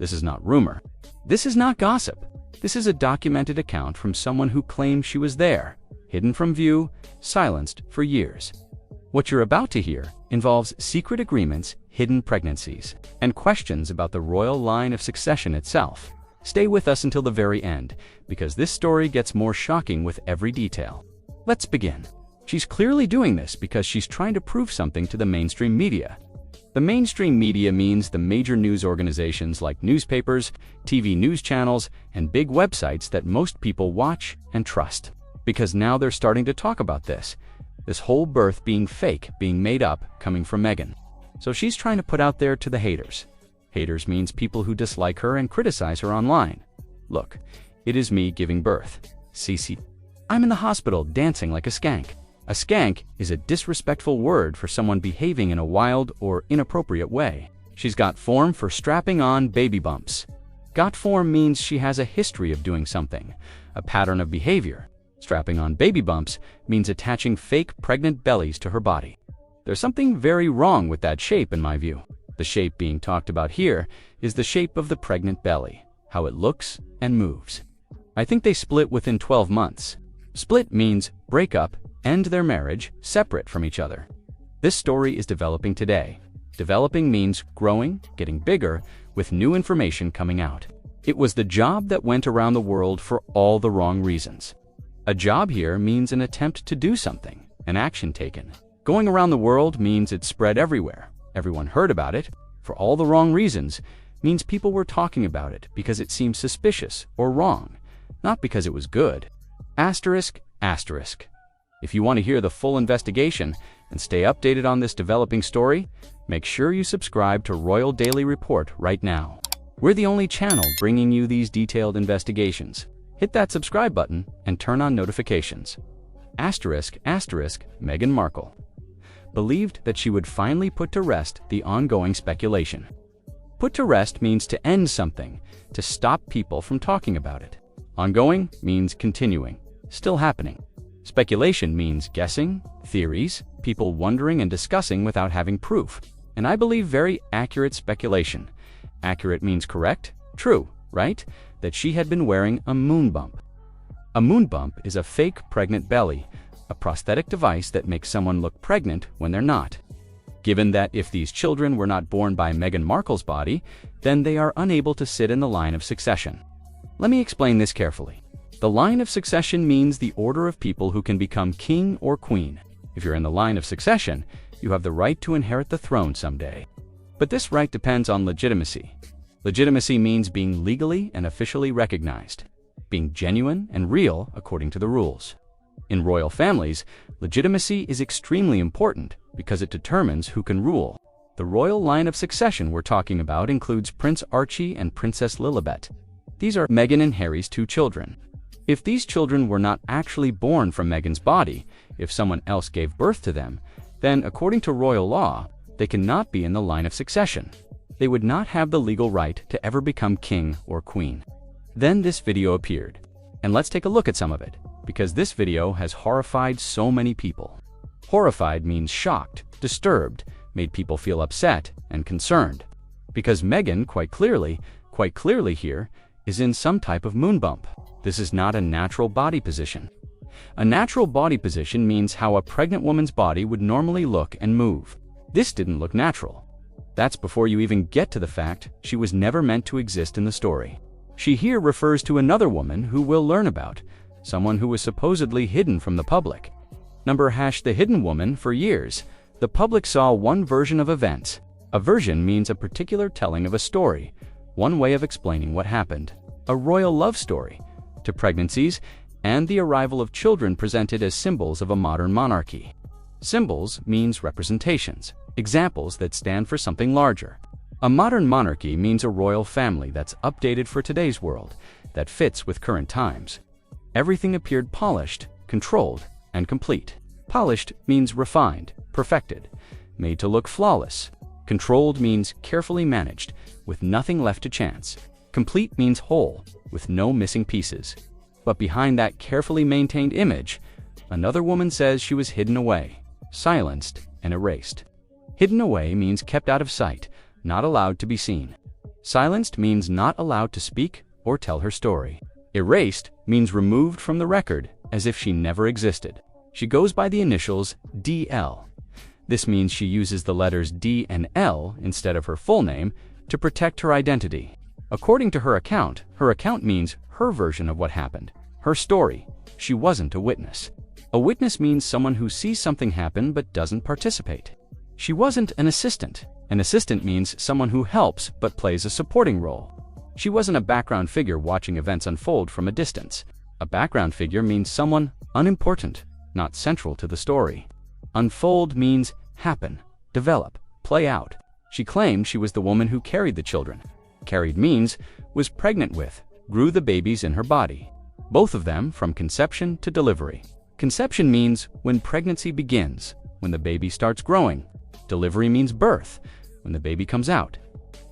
This is not rumor. This is not gossip. This is a documented account from someone who claimed she was there, hidden from view, silenced for years. What you're about to hear involves secret agreements, hidden pregnancies, and questions about the royal line of succession itself. Stay with us until the very end, because this story gets more shocking with every detail. Let's begin. She's clearly doing this because she's trying to prove something to the mainstream media. The mainstream media means the major news organizations like newspapers, TV news channels, and big websites that most people watch and trust. Because now they're starting to talk about this whole birth being fake, being made up, coming from Meghan. So she's trying to put out there to the haters. Haters means people who dislike her and criticize her online. Look, it is me giving birth. CC. I'm in the hospital dancing like a skank. A skank is a disrespectful word for someone behaving in a wild or inappropriate way. She's got form for strapping on baby bumps. Got form means she has a history of doing something, a pattern of behavior. Strapping on baby bumps means attaching fake pregnant bellies to her body. There's something very wrong with that shape in my view. The shape being talked about here is the shape of the pregnant belly, how it looks and moves. I think they split within 12 months. Split means break up, end their marriage, separate from each other. This story is developing today. Developing means growing, getting bigger, with new information coming out. It was the job that went around the world for all the wrong reasons. A job here means an attempt to do something, an action taken. Going around the world means it spread everywhere. Everyone heard about it, for all the wrong reasons, means people were talking about it because it seemed suspicious or wrong, not because it was good. Asterisk, asterisk. If you want to hear the full investigation and stay updated on this developing story, make sure you subscribe to Royal Daily Report right now. We're the only channel bringing you these detailed investigations. Hit that subscribe button and turn on notifications. Asterisk, asterisk, Meghan Markle believed that she would finally put to rest the ongoing speculation. Put to rest means to end something, to stop people from talking about it. Ongoing means continuing, still happening. Speculation means guessing, theories, people wondering and discussing without having proof. And I believe very accurate speculation. Accurate means correct, true, right? That she had been wearing a moon bump. A moon bump is a fake pregnant belly, a prosthetic device that makes someone look pregnant when they're not. Given that if these children were not born by Meghan Markle's body, then they are unable to sit in the line of succession. Let me explain this carefully. The line of succession means the order of people who can become king or queen. If you're in the line of succession, you have the right to inherit the throne someday. But this right depends on legitimacy. Legitimacy means being legally and officially recognized, being genuine and real according to the rules. In royal families, legitimacy is extremely important because it determines who can rule. The royal line of succession we're talking about includes Prince Archie and Princess Lilibet. These are Meghan and Harry's 2 children. If these children were not actually born from Meghan's body, if someone else gave birth to them, then according to royal law, they cannot be in the line of succession. They would not have the legal right to ever become king or queen. Then this video appeared. And let's take a look at some of it, because this video has horrified so many people. Horrified means shocked, disturbed, made people feel upset and concerned. Because Meghan quite clearly here, is in some type of moon bump. This is not a natural body position. A natural body position means how a pregnant woman's body would normally look and move. This didn't look natural. That's before you even get to the fact she was never meant to exist in the story. She here refers to another woman who we'll learn about, someone who was supposedly hidden from the public. The hidden woman for years. The public saw one version of events. A version means a particular telling of a story, one way of explaining what happened. A royal love story, to pregnancies and the arrival of children presented as symbols of a modern monarchy. Symbols means representations, examples that stand for something larger. A modern monarchy means a royal family that's updated for today's world, that fits with current times. Everything appeared polished, controlled, and complete. Polished means refined, perfected, made to look flawless. Controlled means carefully managed, with nothing left to chance. Complete means whole, with no missing pieces. But behind that carefully maintained image, another woman says she was hidden away, silenced, and erased. Hidden away means kept out of sight, not allowed to be seen. Silenced means not allowed to speak or tell her story. Erased means removed from the record as if she never existed. She goes by the initials DL. This means she uses the letters D and L instead of her full name to protect her identity. According to her account means her version of what happened, her story. She wasn't a witness. A witness means someone who sees something happen but doesn't participate. She wasn't an assistant. An assistant means someone who helps but plays a supporting role. She wasn't a background figure watching events unfold from a distance. A background figure means someone unimportant, not central to the story. Unfold means happen, develop, play out. She claimed she was the woman who carried the children. Carried means was pregnant with, grew the babies in her body. Both of them from conception to delivery. Conception means when pregnancy begins, when the baby starts growing. Delivery means birth, when the baby comes out.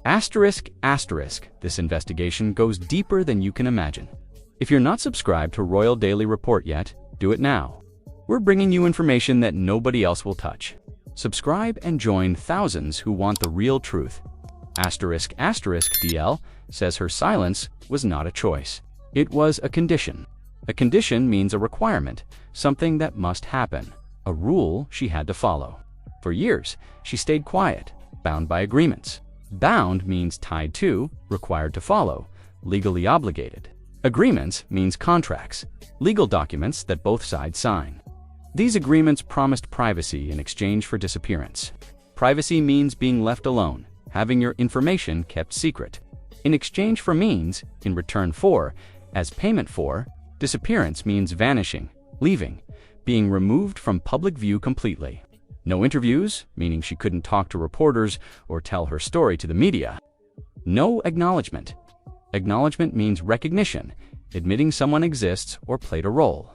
Asterisk, asterisk, this investigation goes deeper than you can imagine. If you're not subscribed to Royal Daily Report yet, do it now. We're bringing you information that nobody else will touch. Subscribe and join thousands who want the real truth. Asterisk, asterisk, DL says her silence was not a choice. It was a condition. A condition means a requirement, something that must happen, a rule she had to follow. For years, she stayed quiet, bound by agreements. Bound means tied to, required to follow, legally obligated. Agreements means contracts, legal documents that both sides sign. These agreements promised privacy in exchange for disappearance. Privacy means being left alone, having your information kept secret. In exchange for means, in return for, as payment for, disappearance means vanishing, leaving, being removed from public view completely. No interviews, meaning she couldn't talk to reporters or tell her story to the media. No acknowledgement. Acknowledgement means recognition, admitting someone exists or played a role.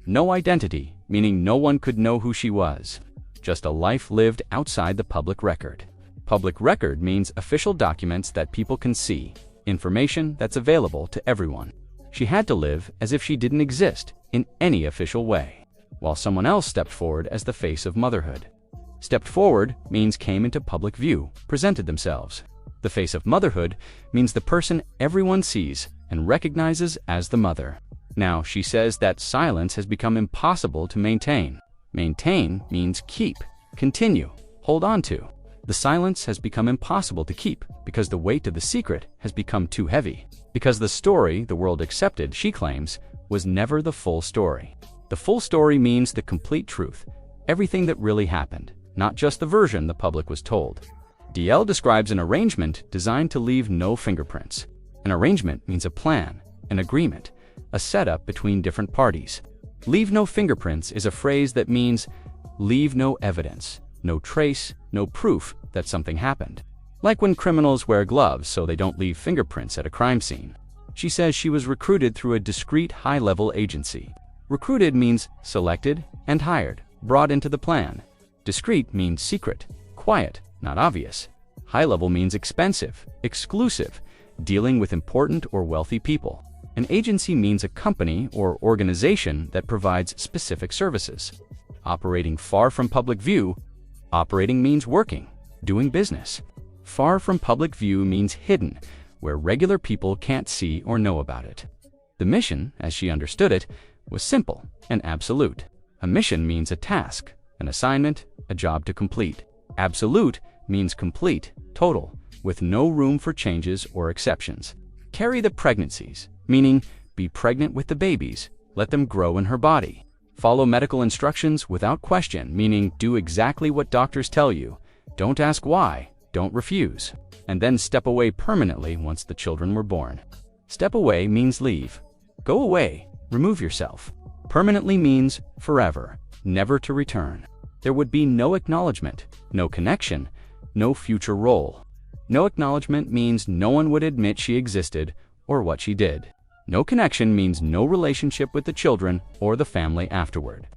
No identity, meaning no one could know who she was. Just a life lived outside the public record. Public record means official documents that people can see, information that's available to everyone. She had to live as if she didn't exist in any official way, while someone else stepped forward as the face of motherhood. Stepped forward means came into public view, presented themselves. The face of motherhood means the person everyone sees and recognizes as the mother. Now, she says that silence has become impossible to maintain. Maintain means keep, continue, hold on to. The silence has become impossible to keep because the weight of the secret has become too heavy. Because the story the world accepted, she claims, was never the full story. The full story means the complete truth, everything that really happened, not just the version the public was told. DL describes an arrangement designed to leave no fingerprints. An arrangement means a plan, an agreement, a setup between different parties. Leave no fingerprints is a phrase that means leave no evidence, no trace, no proof that something happened. Like when criminals wear gloves so they don't leave fingerprints at a crime scene. She says she was recruited through a discreet high-level agency. Recruited means selected and hired, brought into the plan. Discreet means secret, quiet, not obvious. High-level means expensive, exclusive, dealing with important or wealthy people. An agency means a company or organization that provides specific services. Operating far from public view. Operating means working, doing business. Far from public view means hidden, where regular people can't see or know about it. The mission, as she understood it, was simple and absolute. A mission means a task, an assignment, a job to complete. Absolute means complete, total, with no room for changes or exceptions. Carry the pregnancies, meaning be pregnant with the babies, let them grow in her body. Follow medical instructions without question, meaning do exactly what doctors tell you. Don't ask why, don't refuse. And then step away permanently once the children were born. Step away means leave. Go away, remove yourself. Permanently means forever, never to return. There would be no acknowledgement, no connection, no future role. No acknowledgement means no one would admit she existed or what she did. No connection means no relationship with the children or the family afterward.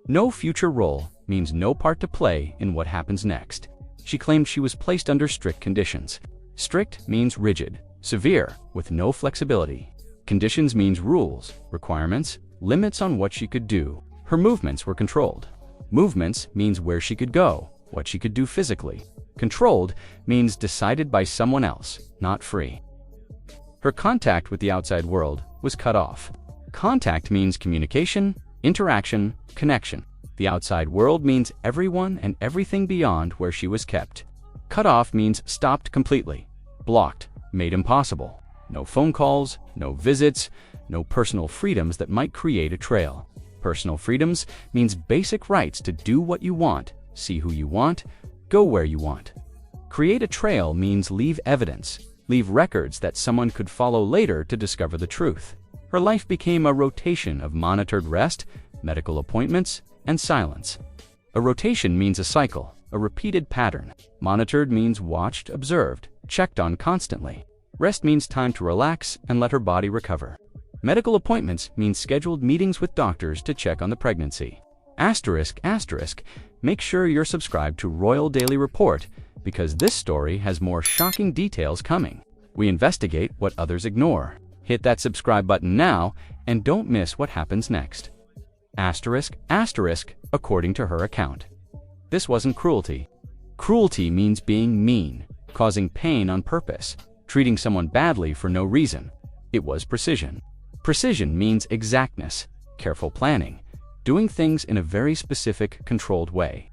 No future role means no part to play in what happens next. She claimed she was placed under strict conditions. Strict means rigid, severe, with no flexibility. Conditions means rules, requirements, limits on what she could do. Her movements were controlled. Movements means where she could go, what she could do physically. Controlled means decided by someone else, not free. Her contact with the outside world was cut off. Contact means communication, interaction, connection. The outside world means everyone and everything beyond where she was kept. Cut off means stopped completely, blocked, made impossible. No phone calls, no visits, no personal freedoms that might create a trail. Personal freedoms means basic rights to do what you want, see who you want, go where you want. Create a trail means leave evidence, leave records that someone could follow later to discover the truth. Her life became a rotation of monitored rest, medical appointments, and silence. A rotation means a cycle, a repeated pattern. Monitored means watched, observed, checked on constantly. Rest means time to relax and let her body recover. Medical appointments means scheduled meetings with doctors to check on the pregnancy. Asterisk, asterisk, make sure you're subscribed to Royal Daily Report because this story has more shocking details coming. We investigate what others ignore. Hit that subscribe button now and don't miss what happens next. Asterisk, asterisk, according to her account. This wasn't cruelty. Cruelty means being mean, causing pain on purpose, treating someone badly for no reason. It was precision. Precision means exactness, careful planning, doing things in a very specific, controlled way.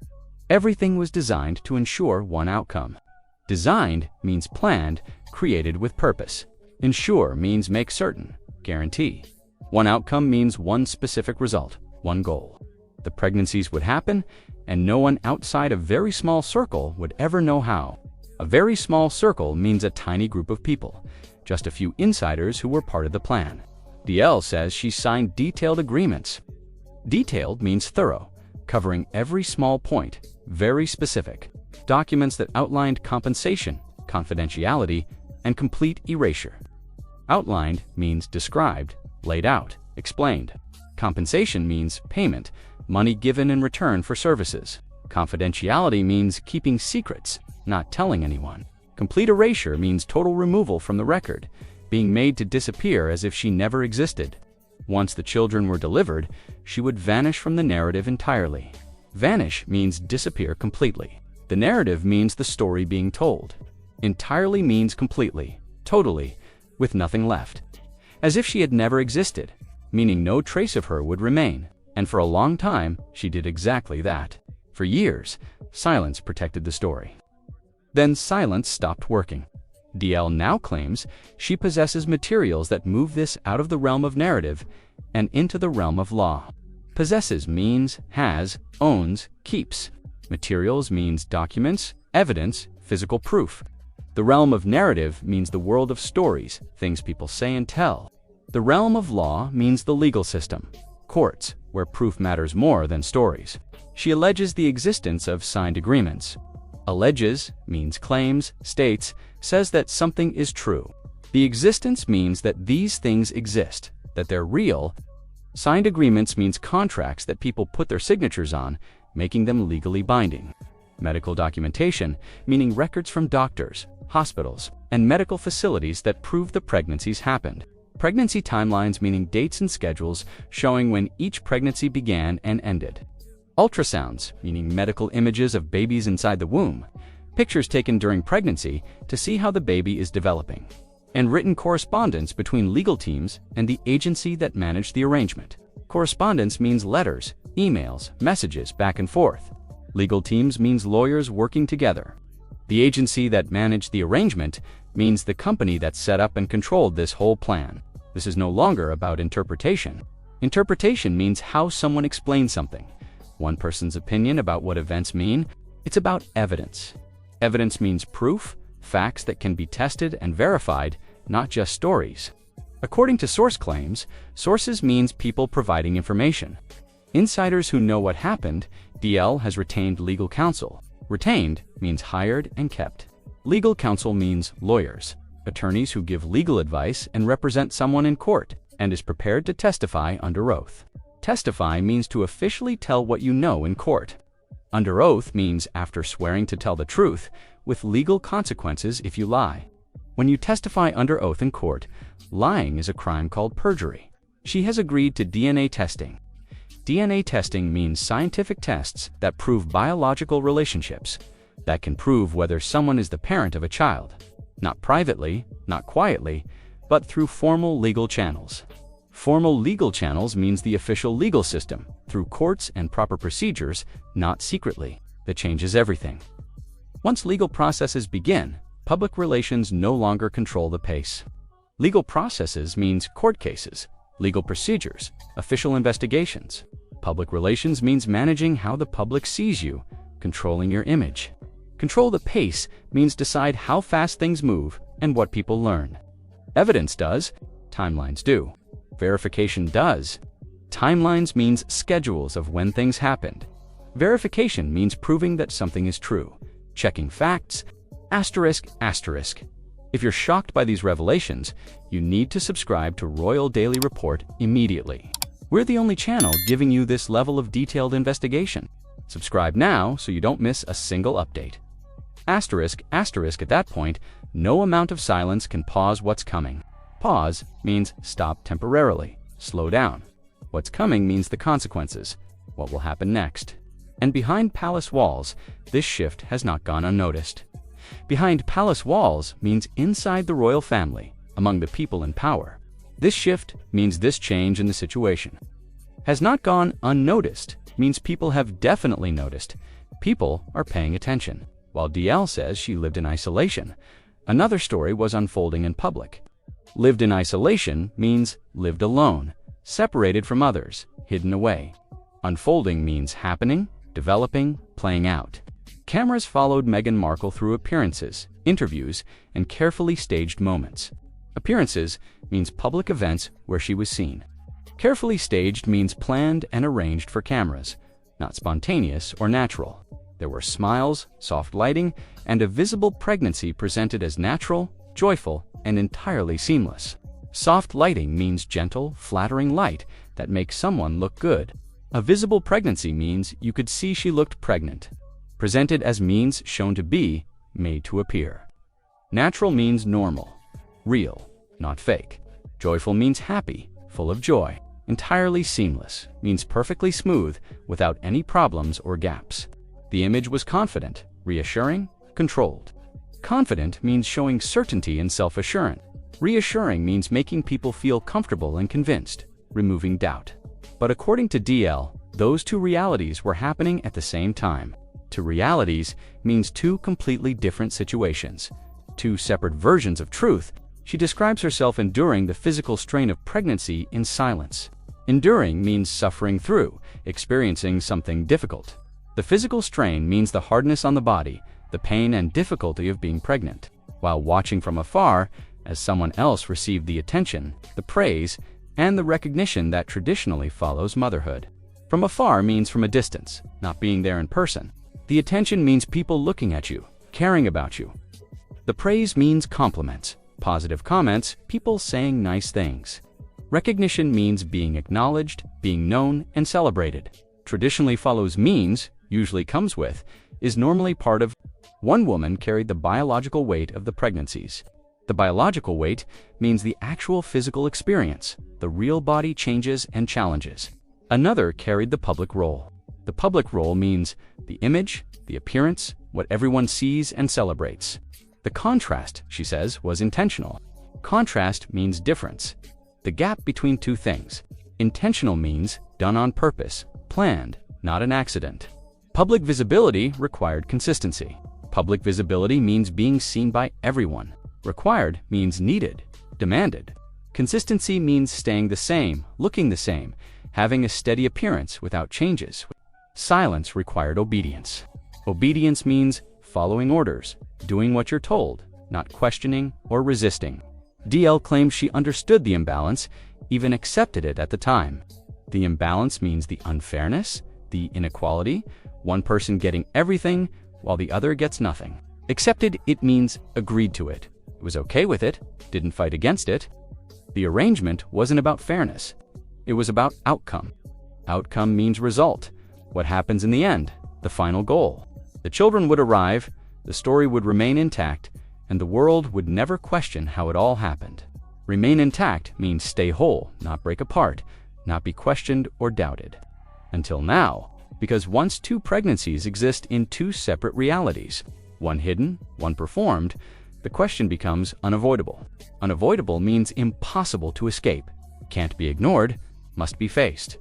Everything was designed to ensure one outcome. Designed means planned, created with purpose. Ensure means make certain, guarantee. One outcome means one specific result, one goal. The pregnancies would happen, and no one outside a very small circle would ever know how. A very small circle means a tiny group of people, just a few insiders who were part of the plan. DL says she signed detailed agreements. Detailed means thorough, covering every small point, very specific. Documents that outlined compensation, confidentiality, and complete erasure. Outlined means described, laid out, explained. Compensation means payment, money given in return for services. Confidentiality means keeping secrets, not telling anyone. Complete erasure means total removal from the record, being made to disappear as if she never existed. Once the children were delivered, she would vanish from the narrative entirely. Vanish means disappear completely. The narrative means the story being told. Entirely means completely, totally, with nothing left. As if she had never existed, meaning no trace of her would remain. And for a long time, she did exactly that. For years, silence protected the story. Then silence stopped working. DL now claims she possesses materials that move this out of the realm of narrative and into the realm of law. Possesses means has, owns, keeps. Materials means documents, evidence, physical proof. The realm of narrative means the world of stories, things people say and tell. The realm of law means the legal system, courts, where proof matters more than stories. She alleges the existence of signed agreements. Alleges means claims, states, says that something is true. The existence means that these things exist, that they're real. Signed agreements means contracts that people put their signatures on, making them legally binding. Medical documentation, meaning records from doctors, hospitals, and medical facilities that prove the pregnancies happened. Pregnancy timelines, meaning dates and schedules showing when each pregnancy began and ended. Ultrasounds, meaning medical images of babies inside the womb, pictures taken during pregnancy to see how the baby is developing. And written correspondence between legal teams and the agency that managed the arrangement. Correspondence means letters, emails, messages back and forth. Legal teams means lawyers working together. The agency that managed the arrangement means the company that set up and controlled this whole plan. This is no longer about interpretation. Interpretation means how someone explains something. One person's opinion about what events mean. It's about evidence. Evidence means proof, facts that can be tested and verified, not just stories. According to source claims, sources means people providing information. Insiders who know what happened, DL has retained legal counsel. Retained means hired and kept. Legal counsel means lawyers, attorneys who give legal advice and represent someone in court, and is prepared to testify under oath. Testify means to officially tell what you know in court. Under oath means after swearing to tell the truth, with legal consequences if you lie. When you testify under oath in court, lying is a crime called perjury. She has agreed to DNA testing. DNA testing means scientific tests that prove biological relationships, that can prove whether someone is the parent of a child. Not privately, not quietly, but through formal legal channels. Formal legal channels means the official legal system, through courts and proper procedures, not secretly. That changes everything. Once legal processes begin, public relations no longer control the pace. Legal processes means court cases, legal procedures, official investigations. Public relations means managing how the public sees you, controlling your image. Control the pace means decide how fast things move and what people learn. Evidence does, timelines do. Verification does. Timelines means schedules of when things happened. Verification means proving that something is true. Checking facts, asterisk, asterisk. If you're shocked by these revelations, you need to subscribe to Royal Daily Report immediately. We're the only channel giving you this level of detailed investigation. Subscribe now so you don't miss a single update. Asterisk, asterisk, at that point, no amount of silence can pause what's coming. Pause means stop temporarily, slow down. What's coming means the consequences, what will happen next. And behind palace walls, this shift has not gone unnoticed. Behind palace walls means inside the royal family, among the people in power. This shift means this change in the situation. Has not gone unnoticed means people have definitely noticed. People are paying attention. While DL says she lived in isolation, another story was unfolding in public. Lived in isolation means lived alone, separated from others, hidden away. Unfolding means happening, developing, playing out. Cameras followed Meghan Markle through appearances, interviews, and carefully staged moments. Appearances means public events where she was seen. Carefully staged means planned and arranged for cameras, not spontaneous or natural. There were smiles, soft lighting, and a visible pregnancy presented as natural, joyful, and entirely seamless. Soft lighting means gentle, flattering light that makes someone look good. A visible pregnancy means you could see she looked pregnant. Presented as means shown to be, made to appear. Natural means normal, real, not fake. Joyful means happy, full of joy. Entirely seamless means perfectly smooth without any problems or gaps. The image was confident, reassuring, controlled. Confident means showing certainty and self-assurance. Reassuring means making people feel comfortable and convinced, removing doubt. But according to DL, those two realities were happening at the same time. Two realities means two completely different situations. Two separate versions of truth. She describes herself enduring the physical strain of pregnancy in silence. Enduring means suffering through, experiencing something difficult. The physical strain means the hardness on the body, the pain and difficulty of being pregnant. While watching from afar, as someone else received the attention, the praise, and the recognition that traditionally follows motherhood. From afar means from a distance, not being there in person. The attention means people looking at you, caring about you. The praise means compliments, positive comments, people saying nice things. Recognition means being acknowledged, being known, and celebrated. Traditionally follows means, usually comes with, is normally part of. One woman carried the biological weight of the pregnancies. The biological weight means the actual physical experience, the real body changes and challenges. Another carried the public role. The public role means the image, the appearance, what everyone sees and celebrates. The contrast, she says, was intentional. Contrast means difference. The gap between two things. Intentional means done on purpose, planned, not an accident. Public visibility required consistency. Public visibility means being seen by everyone. Required means needed, demanded. Consistency means staying the same, looking the same, having a steady appearance without changes. Silence required obedience. Obedience means following orders, doing what you're told, not questioning or resisting. DL claims she understood the imbalance, even accepted it at the time. The imbalance means the unfairness, the inequality, one person getting everything while the other gets nothing. Accepted it means agreed to it. It was okay with it, didn't fight against it. The arrangement wasn't about fairness. It was about outcome. Outcome means result. What happens in the end, the final goal. The children would arrive, the story would remain intact, and the world would never question how it all happened. Remain intact means stay whole, not break apart, not be questioned or doubted. Until now, because once two pregnancies exist in two separate realities, one hidden, one performed, the question becomes unavoidable. Unavoidable means impossible to escape, can't be ignored, must be faced.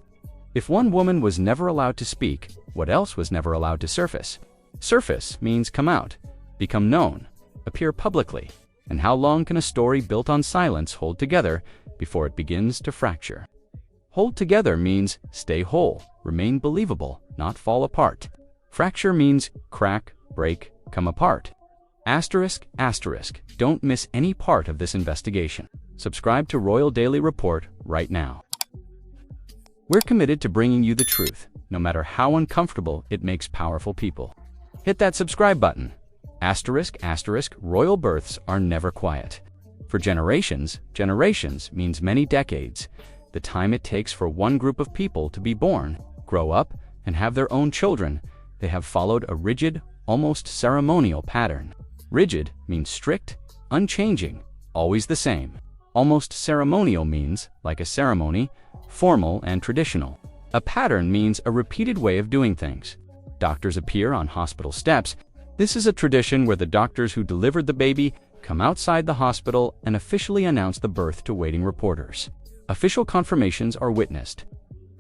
If one woman was never allowed to speak, what else was never allowed to surface? Surface means come out, become known, appear publicly. And how long can a story built on silence hold together before it begins to fracture? Hold together means stay whole, remain believable, not fall apart. Fracture means crack, break, come apart. Asterisk, asterisk, don't miss any part of this investigation. Subscribe to Royal Daily Report right now. We're committed to bringing you the truth, no matter how uncomfortable it makes powerful people. Hit that subscribe button. Asterisk, asterisk, royal births are never quiet. For generations, generations means many decades, the time it takes for one group of people to be born, grow up, and have their own children, they have followed a rigid, almost ceremonial pattern. Rigid means strict, unchanging, always the same. Almost ceremonial means, like a ceremony, formal and traditional. A pattern means a repeated way of doing things. Doctors appear on hospital steps. This is a tradition where the doctors who delivered the baby come outside the hospital and officially announce the birth to waiting reporters. Official confirmations are witnessed.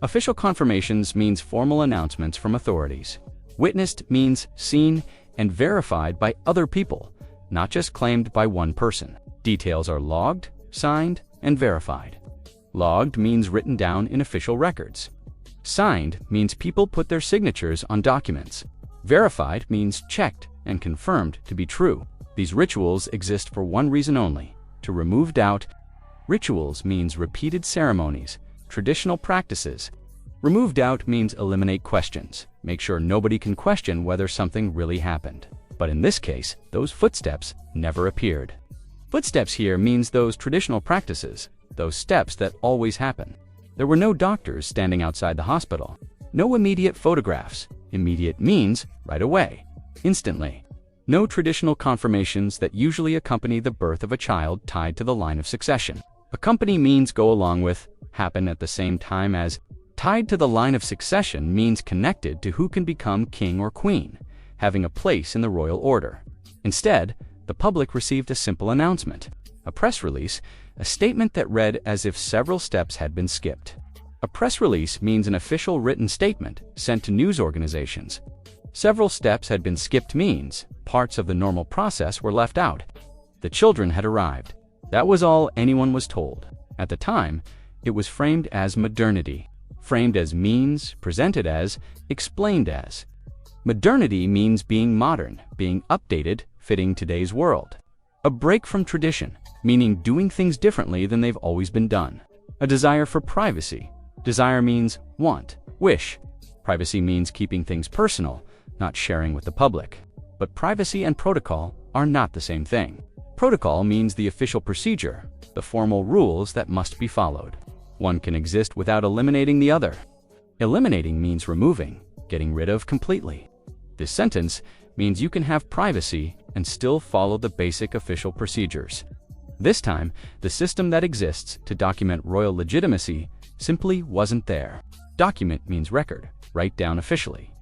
Official confirmations means formal announcements from authorities. Witnessed means seen and verified by other people, not just claimed by one person. Details are logged, signed, and verified. Logged means written down in official records. Signed means people put their signatures on documents. Verified means checked and confirmed to be true. These rituals exist for one reason only: to remove doubt. Rituals means repeated ceremonies, traditional practices. Remove doubt means eliminate questions. Make sure nobody can question whether something really happened. But in this case, those footsteps never appeared. Footsteps here means those traditional practices, those steps that always happen. There were no doctors standing outside the hospital. No immediate photographs. Immediate means right away, instantly. No traditional confirmations that usually accompany the birth of a child tied to the line of succession. Accompany means go along with, happen at the same time as. Tied to the line of succession means connected to who can become king or queen, having a place in the royal order. Instead, the public received a simple announcement, a press release, a statement that read as if several steps had been skipped. A press release means an official written statement sent to news organizations. Several steps had been skipped means parts of the normal process were left out. The children had arrived. That was all anyone was told. At the time, it was framed as modernity. Framed as means, presented as, explained as. Modernity means being modern, being updated, fitting today's world. A break from tradition, meaning doing things differently than they've always been done. A desire for privacy. Desire means want, wish. Privacy means keeping things personal, not sharing with the public. But privacy and protocol are not the same thing. Protocol means the official procedure, the formal rules that must be followed. One can exist without eliminating the other. Eliminating means removing, getting rid of completely. This sentence means you can have privacy and still follow the basic official procedures. This time, the system that exists to document royal legitimacy simply wasn't there. Document means record, write down officially.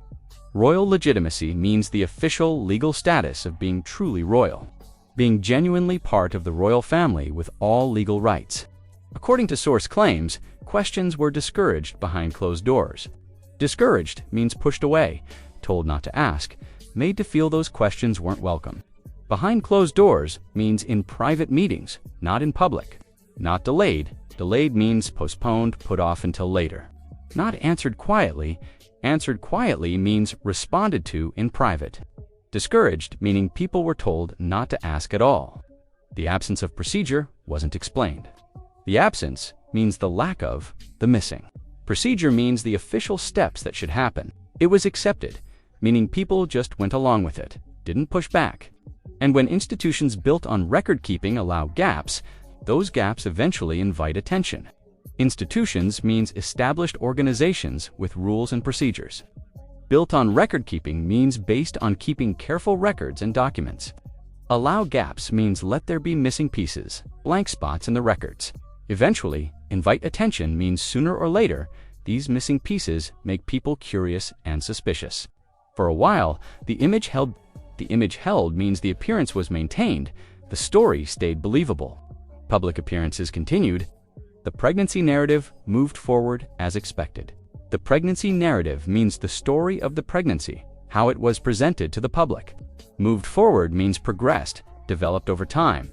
Royal legitimacy means the official legal status of being truly royal, being genuinely part of the royal family with all legal rights. According to source claims, questions were discouraged behind closed doors. Discouraged means pushed away, told not to ask, made to feel those questions weren't welcome. Behind closed doors means in private meetings, not in public. Not delayed. Delayed means postponed, put off until later. Not answered quietly. Answered quietly means responded to in private. Discouraged meaning people were told not to ask at all. The absence of procedure wasn't explained. The absence means the lack of, the missing. Procedure means the official steps that should happen. It was accepted, meaning people just went along with it, didn't push back. And when institutions built on record-keeping allow gaps, those gaps eventually invite attention. Institutions means established organizations with rules and procedures. Built on record-keeping means based on keeping careful records and documents. Allow gaps means let there be missing pieces, blank spots in the records. Eventually, invite attention means sooner or later, these missing pieces make people curious and suspicious. For a while, the image held means the appearance was maintained, The story stayed believable. Public appearances continued. The pregnancy narrative moved forward as expected. The pregnancy narrative means the story of the pregnancy, how it was presented to the public. Moved forward means progressed, developed over time.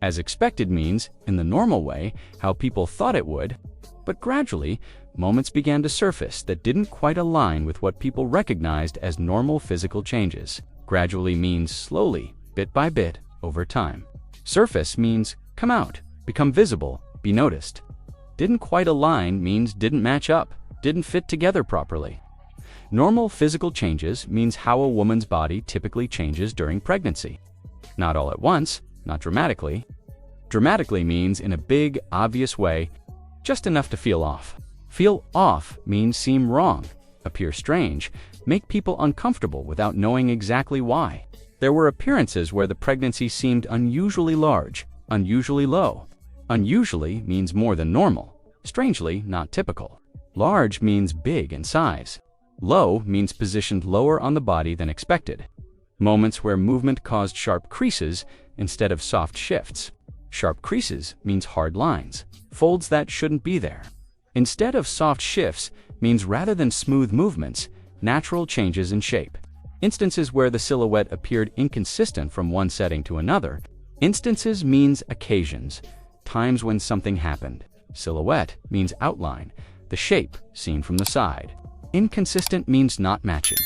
As expected means, in the normal way, how people thought it would. But gradually, moments began to surface that didn't quite align with what people recognized as normal physical changes. Gradually means slowly, bit by bit, over time. Surface means come out, become visible, be noticed. Didn't quite align means didn't match up, didn't fit together properly. Normal physical changes means how a woman's body typically changes during pregnancy. Not all at once, not dramatically. Dramatically means in a big, obvious way, just enough to feel off. Feel off means seem wrong, appear strange, make people uncomfortable without knowing exactly why. There were appearances where the pregnancy seemed unusually large, unusually low. Unusually means more than normal, strangely not typical. Large means big in size. Low means positioned lower on the body than expected. Moments where movement caused sharp creases instead of soft shifts. Sharp creases means hard lines, folds that shouldn't be there. Instead of soft shifts means rather than smooth movements, natural changes in shape. Instances where the silhouette appeared inconsistent from one setting to another. Instances means occasions, times when something happened. Silhouette means outline, the shape seen from the side. Inconsistent means not matching,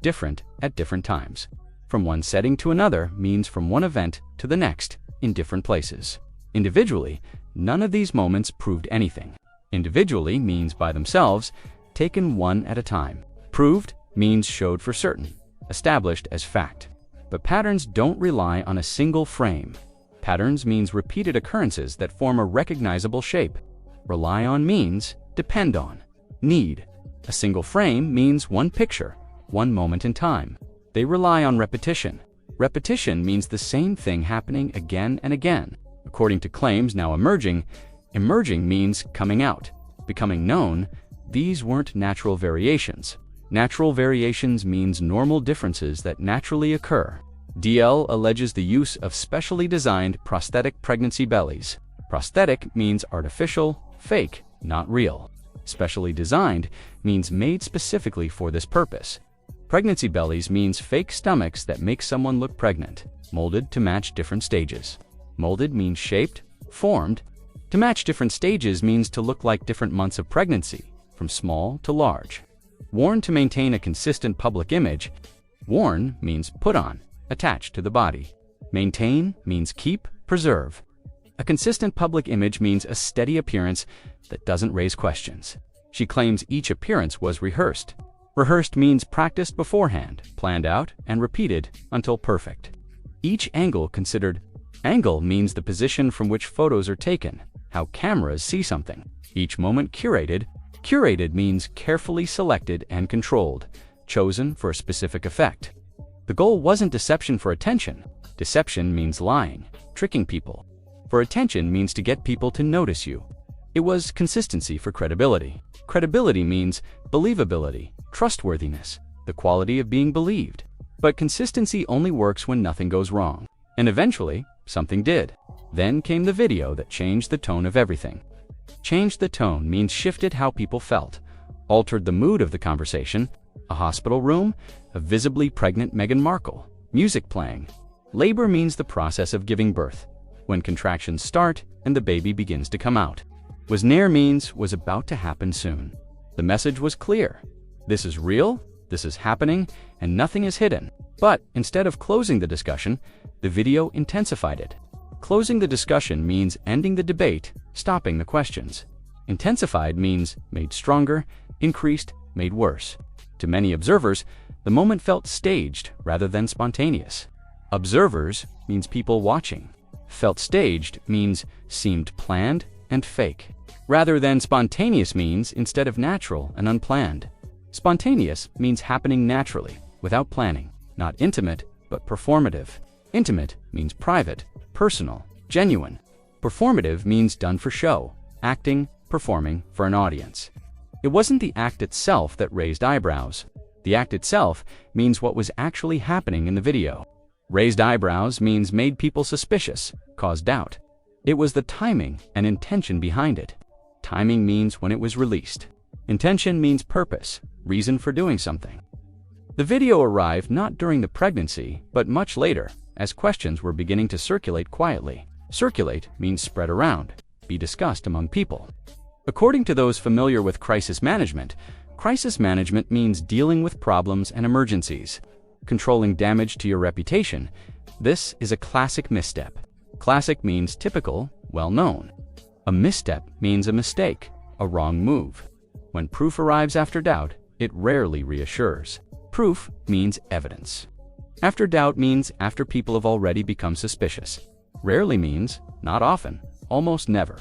different at different times. From one setting to another means from one event to the next, in different places. Individually, none of these moments proved anything. Individually means by themselves, taken one at a time. Proved means showed for certain, established as fact. But patterns don't rely on a single frame. Patterns means repeated occurrences that form a recognizable shape. Rely on means depend on, need. A single frame means one picture, one moment in time. They rely on repetition. Repetition means the same thing happening again and again. According to claims now emerging, emerging means coming out, becoming known. These weren't natural variations. Natural variations means normal differences that naturally occur. DL alleges the use of specially designed prosthetic pregnancy bellies. Prosthetic means artificial, fake, not real. Specially designed means made specifically for this purpose. Pregnancy bellies means fake stomachs that make someone look pregnant, molded to match different stages. Molded means shaped, formed. To match different stages means to look like different months of pregnancy, from small to large. Worn to maintain a consistent public image. Worn means put on, attached to the body. Maintain means keep, preserve. A consistent public image means a steady appearance that doesn't raise questions. She claims each appearance was rehearsed. Rehearsed means practiced beforehand, planned out, and repeated until perfect. Each angle considered. Angle means the position from which photos are taken, how cameras see something. Each moment curated. Curated means carefully selected and controlled, chosen for a specific effect. The goal wasn't deception for attention. Deception means lying, tricking people. For attention means to get people to notice you. It was consistency for credibility. Credibility means believability, trustworthiness, the quality of being believed. But consistency only works when nothing goes wrong. And eventually, something did. Then came the video that changed the tone of everything. Changed the tone means shifted how people felt, altered the mood of the conversation. A hospital room, a visibly pregnant Meghan Markle, music playing. Labor means the process of giving birth, when contractions start and the baby begins to come out. Was near means was about to happen soon. The message was clear. This is real, this is happening, and nothing is hidden. But instead of closing the discussion, the video intensified it. Closing the discussion means ending the debate, stopping the questions. Intensified means made stronger, increased, made worse. To many observers, the moment felt staged rather than spontaneous. Observers means people watching. Felt staged means seemed planned and fake. Rather than spontaneous means instead of natural and unplanned. Spontaneous means happening naturally, without planning. Not intimate, but performative. Intimate means private, personal, genuine. Performative means done for show, acting, performing for an audience. It wasn't the act itself that raised eyebrows. The act itself means what was actually happening in the video. Raised eyebrows means made people suspicious, caused doubt. It was the timing and intention behind it. Timing means when it was released. Intention means purpose, reason for doing something. The video arrived not during the pregnancy, but much later, as questions were beginning to circulate quietly. Circulate means spread around, be discussed among people. According to those familiar with crisis management means dealing with problems and emergencies, controlling damage to your reputation. This is a classic misstep. Classic means typical, well-known. A misstep means a mistake, a wrong move. When proof arrives after doubt, it rarely reassures. Proof means evidence. After doubt means after people have already become suspicious. Rarely means not often, almost never.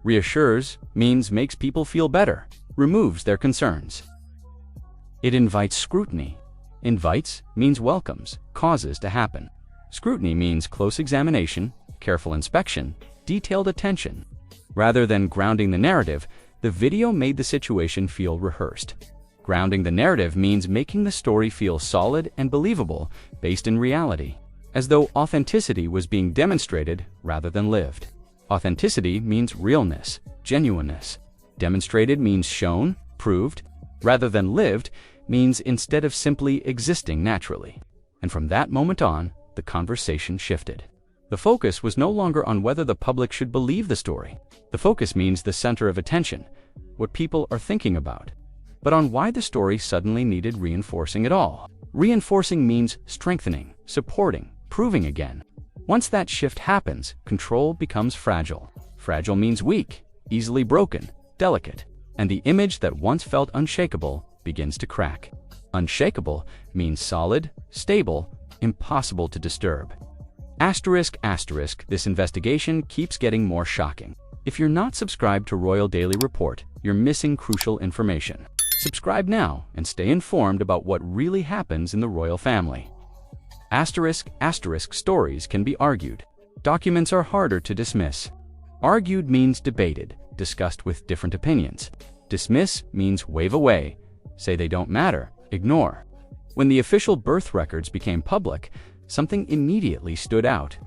Reassures means makes people feel better, removes their concerns. It invites scrutiny. Invites means welcomes, causes to happen. Scrutiny means close examination, careful inspection, detailed attention. Rather than grounding the narrative, the video made the situation feel rehearsed. Grounding the narrative means making the story feel solid and believable, based in reality, as though authenticity was being demonstrated rather than lived. Authenticity means realness, genuineness. Demonstrated means shown, proved, rather than lived means instead of simply existing naturally. And from that moment on, the conversation shifted. The focus was no longer on whether the public should believe the story. The focus means the center of attention, what people are thinking about, but on why the story suddenly needed reinforcing at all. Reinforcing means strengthening, supporting, proving again. Once that shift happens, control becomes fragile. Fragile means weak, easily broken, delicate, and the image that once felt unshakable begins to crack. Unshakable means solid, stable, impossible to disturb. Asterisk, this investigation keeps getting more shocking. If you're not subscribed to Royal Daily Report, you're missing crucial information. Subscribe now and stay informed about what really happens in the royal family. Asterisk, stories can be argued. Documents are harder to dismiss. Argued means debated, discussed with different opinions. Dismiss means wave away, say they don't matter, ignore. When the official birth records became public, something immediately stood out.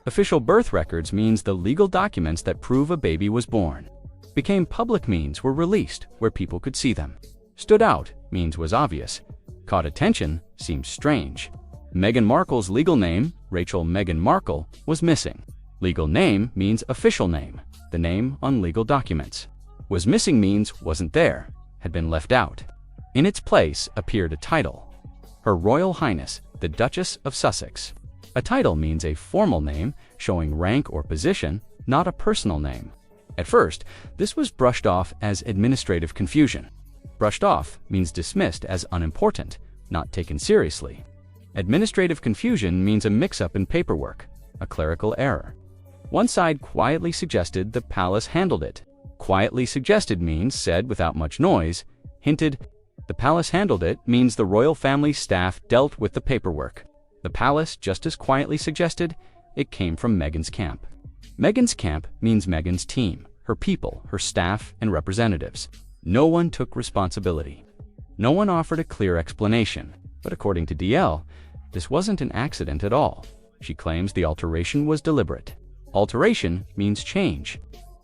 Official birth records means the legal documents that prove a baby was born. Became public means were released, where people could see them. Stood out means was obvious. Caught attention seems strange. Meghan Markle's legal name, Rachel Meghan Markle, was missing. Legal name means official name, the name on legal documents. Was missing means wasn't there, had been left out. In its place appeared a title. Her Royal Highness, the Duchess of Sussex. A title means a formal name showing rank or position, not a personal name. At first, this was brushed off as administrative confusion. Brushed off means dismissed as unimportant, not taken seriously. Administrative confusion means a mix-up in paperwork, a clerical error. One side quietly suggested the palace handled it. Quietly suggested means said without much noise. Hinted, the palace handled it means the royal family staff dealt with the paperwork. The palace just as quietly suggested it came from Meghan's camp. Meghan's camp means Meghan's team, her people, her staff, and representatives. No one took responsibility. No one offered a clear explanation. But according to DL, this wasn't an accident at all. She claims the alteration was deliberate. Alteration means change.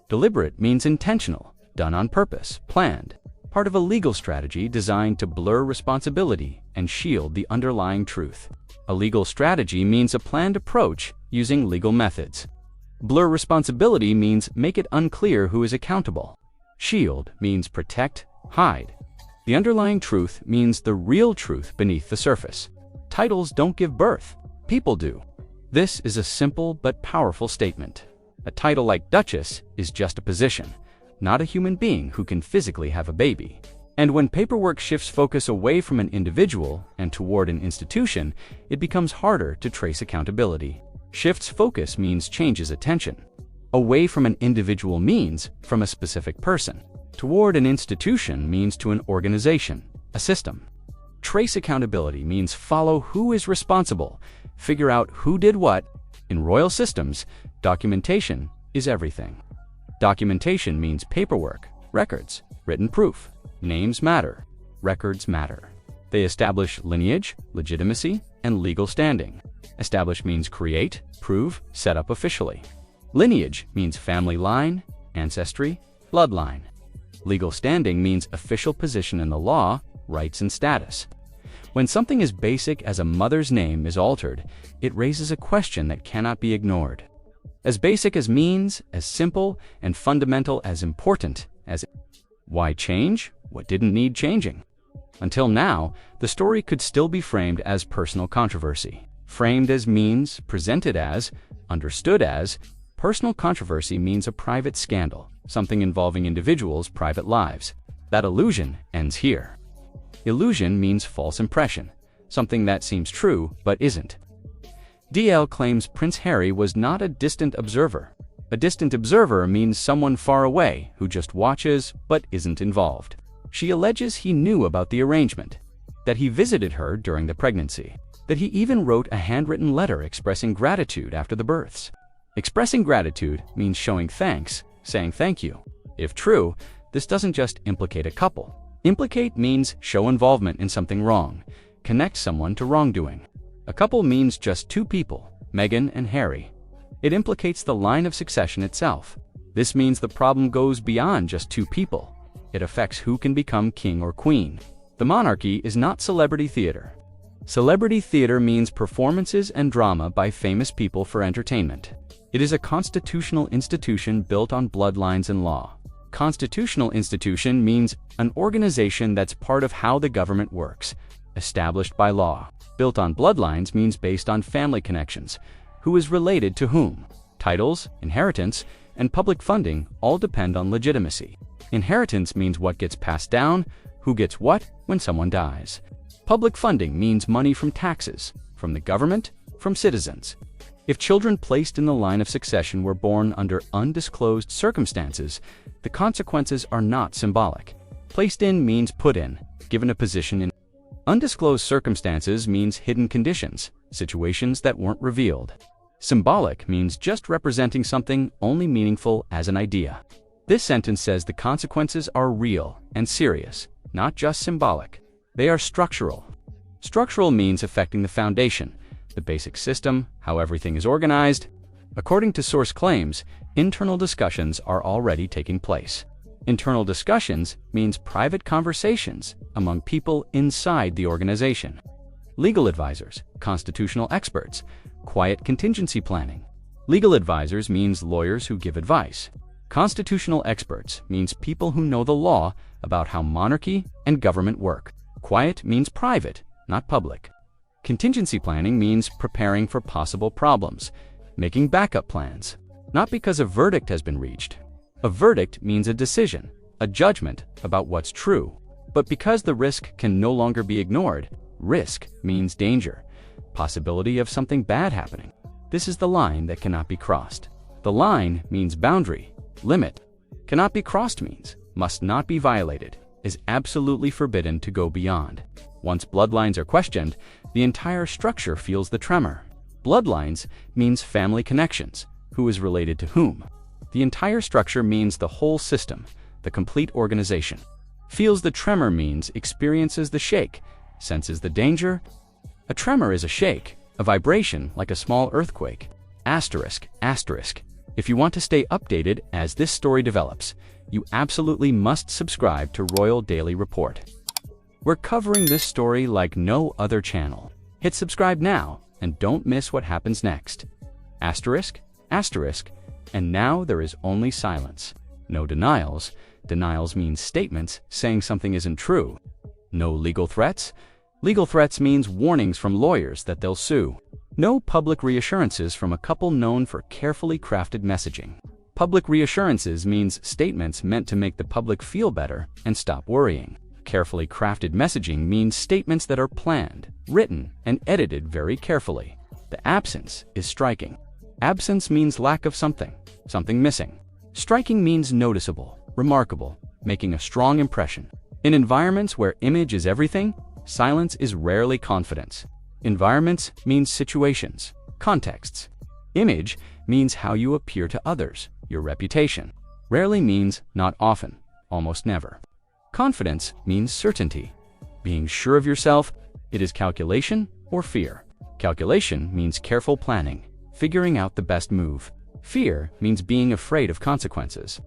Deliberate means intentional, done on purpose, planned. Part of a legal strategy designed to blur responsibility and shield the underlying truth. A legal strategy means a planned approach using legal methods. Blur responsibility means make it unclear who is accountable. Shield means protect, hide. The underlying truth means the real truth beneath the surface. Titles don't give birth, people do. This is a simple but powerful statement. A title like Duchess is just a position, not a human being who can physically have a baby. And when paperwork shifts focus away from an individual and toward an institution, it becomes harder to trace accountability. Shifts focus means changes attention. Away from an individual means from a specific person. Toward an institution means to an organization, a system. Trace accountability means follow who is responsible, figure out who did what. In royal systems, documentation is everything. Documentation means paperwork, records, written proof. Names matter, records matter. They establish lineage, legitimacy, and legal standing. Establish means create, prove, set up officially. Lineage means family line, ancestry, bloodline. Legal standing means official position in the law, rights and status. When something as basic as a mother's name is altered, it raises a question that cannot be ignored. As basic as means, as simple and fundamental as important as. Why change what didn't need changing? Until now, the story could still be framed as personal controversy. Framed as means, presented as, understood as. Personal controversy means a private scandal, something involving individuals' private lives. That illusion ends here. Illusion means false impression, something that seems true but isn't. DL claims Prince Harry was not a distant observer. A distant observer means someone far away who just watches but isn't involved. She alleges he knew about the arrangement, that he visited her during the pregnancy, that he even wrote a handwritten letter expressing gratitude after the births. Expressing gratitude means showing thanks, saying thank you. If true, this doesn't just implicate a couple. Implicate means show involvement in something wrong, connect someone to wrongdoing. A couple means just two people, Meghan and Harry. It implicates the line of succession itself. This means the problem goes beyond just two people. It affects who can become king or queen. The monarchy is not celebrity theater. Celebrity theater means performances and drama by famous people for entertainment. It is a constitutional institution built on bloodlines and law. Constitutional institution means an organization that's part of how the government works, established by law. Built on bloodlines means based on family connections, who is related to whom. Titles, inheritance, and public funding all depend on legitimacy. Inheritance means what gets passed down, who gets what when someone dies. Public funding means money from taxes, from the government, from citizens. If children placed in the line of succession were born under undisclosed circumstances, the consequences are not symbolic. Placed in means put in, given a position in. Undisclosed circumstances means hidden conditions, situations that weren't revealed. Symbolic means just representing something only meaningful as an idea. This sentence says the consequences are real and serious, not just symbolic. They are structural. Structural means affecting the foundation, the basic system, how everything is organized. According to source claims, internal discussions are already taking place. Internal discussions means private conversations among people inside the organization. Legal advisors, constitutional experts, quiet contingency planning. Legal advisors means lawyers who give advice. Constitutional experts means people who know the law about how monarchy and government work. Quiet means private, not public. Contingency planning means preparing for possible problems, making backup plans. Not because a verdict has been reached. A verdict means a decision, a judgment about what's true. But because the risk can no longer be ignored, risk means danger, possibility of something bad happening. This is the line that cannot be crossed. The line means boundary, limit. Cannot be crossed means must not be violated, is absolutely forbidden to go beyond. Once bloodlines are questioned, the entire structure feels the tremor. Bloodlines means family connections, who is related to whom. The entire structure means the whole system, the complete organization. Feels the tremor means experiences the shake, senses the danger. A tremor is a shake, a vibration like a small earthquake. Asterisk, asterisk. If you want to stay updated as this story develops, you absolutely must subscribe to Royal Daily Report. We're covering this story like no other channel. Hit subscribe now and don't miss what happens next. Asterisk, asterisk, and now there is only silence. No denials. Denials means statements saying something isn't true. No legal threats. Legal threats means warnings from lawyers that they'll sue. No public reassurances from a couple known for carefully crafted messaging. Public reassurances means statements meant to make the public feel better and stop worrying. Carefully crafted messaging means statements that are planned, written, and edited very carefully. The absence is striking. Absence means lack of something, something missing. Striking means noticeable, remarkable, making a strong impression. In environments where image is everything, silence is rarely confidence. Environments means situations, contexts. Image means how you appear to others, your reputation. Rarely means not often, almost never. Confidence means certainty. Being sure of yourself, it is calculation or fear. Calculation means careful planning, figuring out the best move. Fear means being afraid of consequences.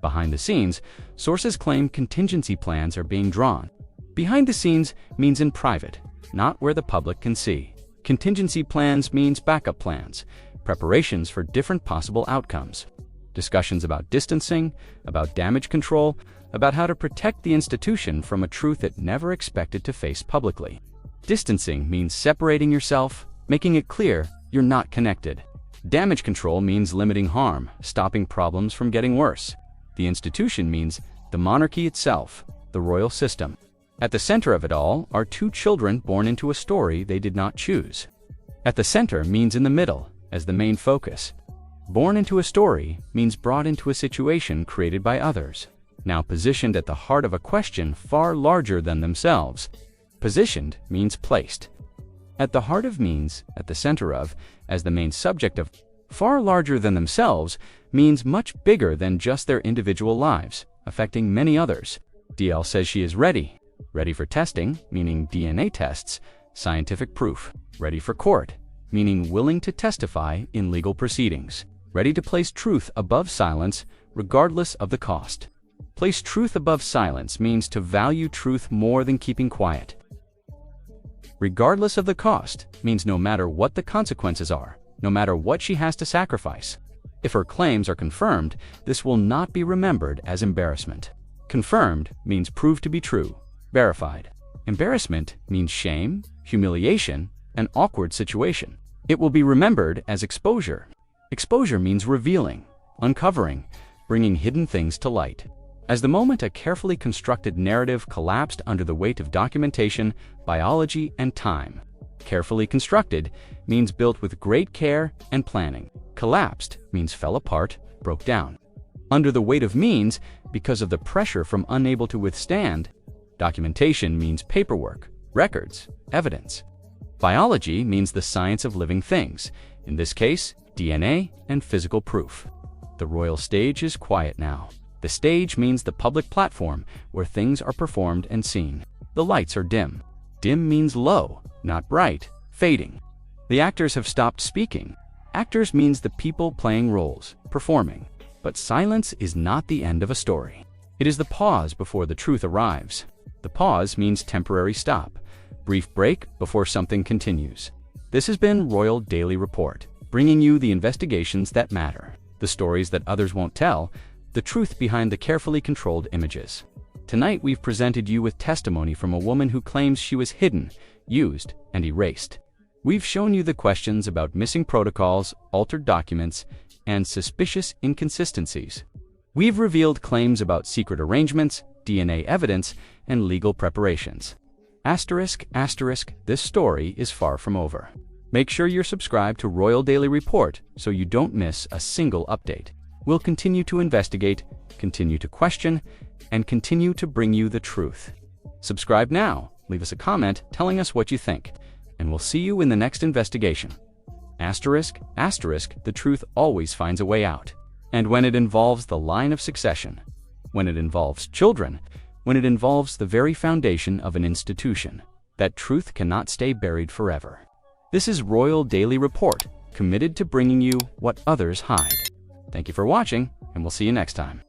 Behind the scenes, sources claim contingency plans are being drawn. Behind the scenes means in private, not where the public can see. Contingency plans means backup plans, preparations for different possible outcomes. Discussions about distancing, about damage control, about how to protect the institution from a truth it never expected to face publicly. Distancing means separating yourself, making it clear you're not connected. Damage control means limiting harm, stopping problems from getting worse. The institution means the monarchy itself, the royal system. At the center of it all are two children born into a story they did not choose. At the center means in the middle, as the main focus. Born into a story means brought into a situation created by others, now positioned at the heart of a question far larger than themselves. Positioned means placed. At the heart of means at the center of, as the main subject of. Far larger than themselves means much bigger than just their individual lives, affecting many others. DL says she is ready. Ready for testing, meaning DNA tests, scientific proof. Ready for court, meaning willing to testify in legal proceedings. Ready to place truth above silence, regardless of the cost. Place truth above silence means to value truth more than keeping quiet. Regardless of the cost means no matter what the consequences are, no matter what she has to sacrifice. If her claims are confirmed, this will not be remembered as embarrassment. Confirmed means proved to be true, verified. Embarrassment means shame, humiliation, an awkward situation. It will be remembered as exposure. Exposure means revealing, uncovering, bringing hidden things to light. As the moment a carefully constructed narrative collapsed under the weight of documentation, biology, and time. Carefully constructed means built with great care and planning. Collapsed means fell apart, broke down. Under the weight of means, because of the pressure from unable to withstand. Documentation means paperwork, records, evidence. Biology means the science of living things, in this case, DNA and physical proof. The royal stage is quiet now. The stage means the public platform where things are performed and seen. The lights are dim. Dim means low, not bright, fading. The actors have stopped speaking. Actors means the people playing roles, performing. But silence is not the end of a story. It is the pause before the truth arrives. The pause means temporary stop, brief break before something continues. This has been Royal Daily Report, bringing you the investigations that matter, the stories that others won't tell, the truth behind the carefully controlled images. Tonight we've presented you with testimony from a woman who claims she was hidden, used, and erased. We've shown you the questions about missing protocols, altered documents, and suspicious inconsistencies. We've revealed claims about secret arrangements, DNA evidence, and legal preparations. Asterisk, asterisk, this story is far from over. Make sure you're subscribed to Royal Daily Report so you don't miss a single update. We'll continue to investigate, continue to question, and continue to bring you the truth. Subscribe now, leave us a comment telling us what you think, and we'll see you in the next investigation. Asterisk, asterisk, the truth always finds a way out. And when it involves the line of succession, when it involves children, when it involves the very foundation of an institution, that truth cannot stay buried forever. This is Royal Daily Report, committed to bringing you what others hide. Thank you for watching, and we'll see you next time.